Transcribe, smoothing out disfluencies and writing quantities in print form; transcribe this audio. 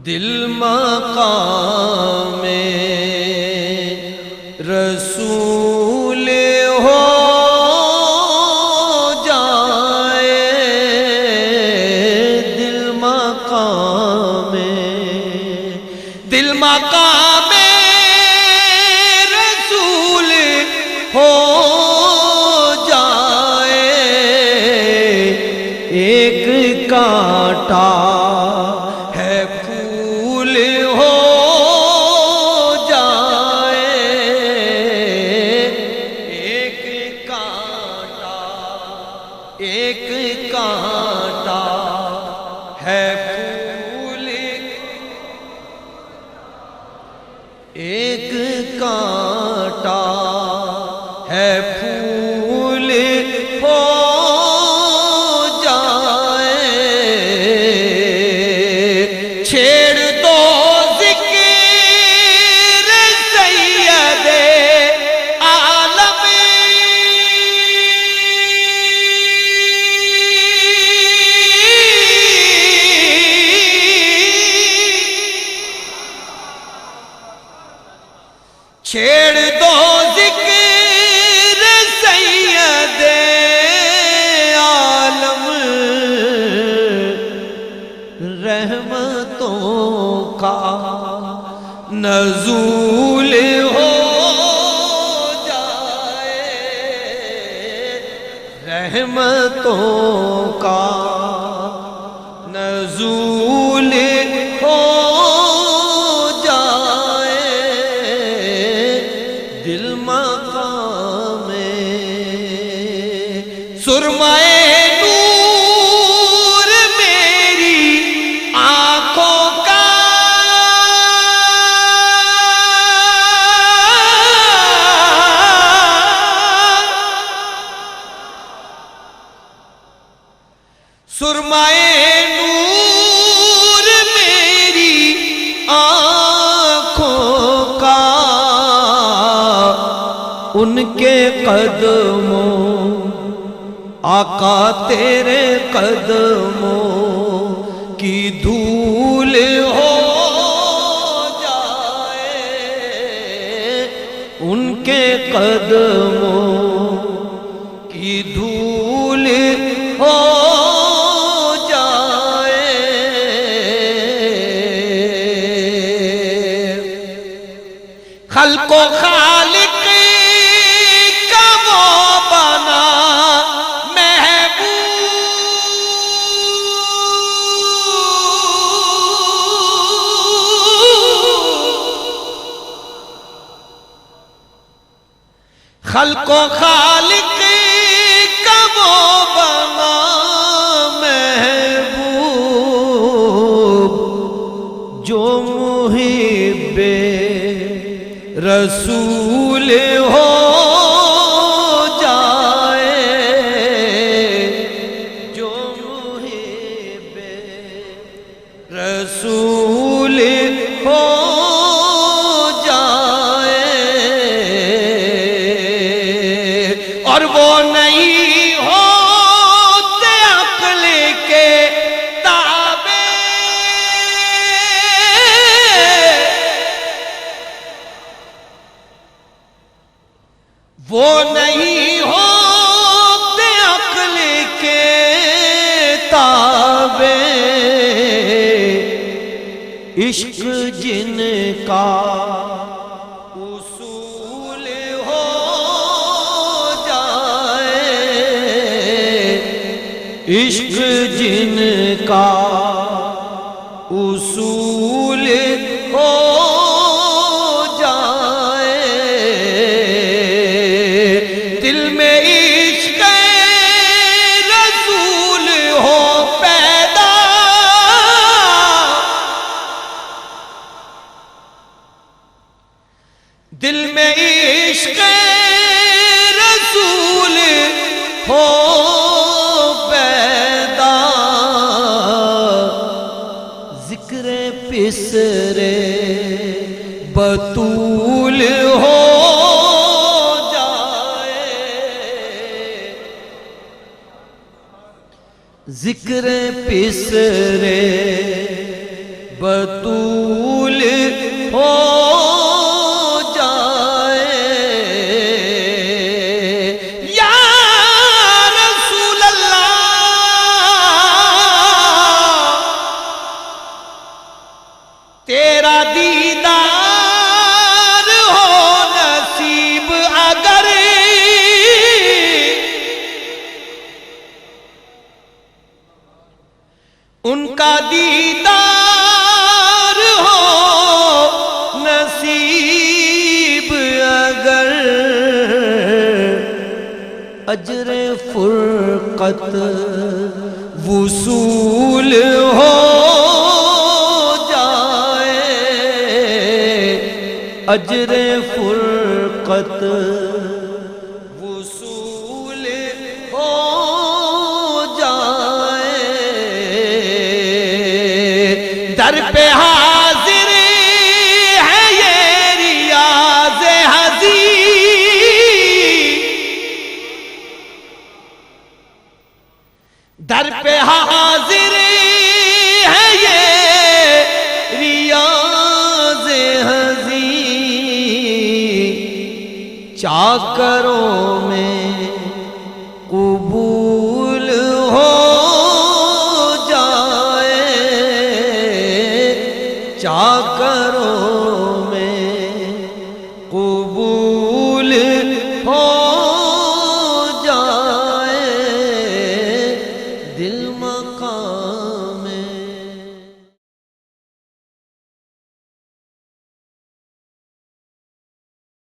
دل مقام رسول ہو جائے، دل مقام رسول ہو جائے، ایک کانٹا ہے پھول ہو جائے، ایک کانٹا ہے پھول، ایک کانٹا ہے پھول ہو جائے، چھیڑ دو ذکر سید عالم، چھیڑ دو ذکر سید عالم، رحمتوں کا نزول ہو جائے، رحمتوں کا نزول ہو جائے، دل مقام سرمائے نور میری آنکھوں کا، سرمائے نور میری آنکھوں کا، ان کے قدموں آقا تیرے قدموں کی دھول ہو جائے، ان کے قدموں کی دھول ہو جائے، خلق و خالق کا وہ بنا خلق و خالق کا وہ بنا محبوب، جو محب رسول ہو جائے، جو محب رسول ہو اور وہ نہیں ہوتے عقل کے تابع، وہ نہیں ہوتے عقل کے تابع، عشق جن کا اصول ہو جائے، عشق جن کا اصول ہو جائے، دل میں عشق رسول ہو پیدا، دل میں عشق رسول ہو پیدا، ذکر پسرے بطول ہو جائے، ذکر پسرے بطول ہو جائے یا رسول اللہ تیرا دیدار ہو نصیب اگر ان کا دیدار ہو نصیب اگر اجر فرقت وصول ہو جائے اجر فرقت وصول ہو در پہ حاضر ہے یہ ریاض حضیر در پہ حاضر ہے یہ ریاض حضیر چاکروں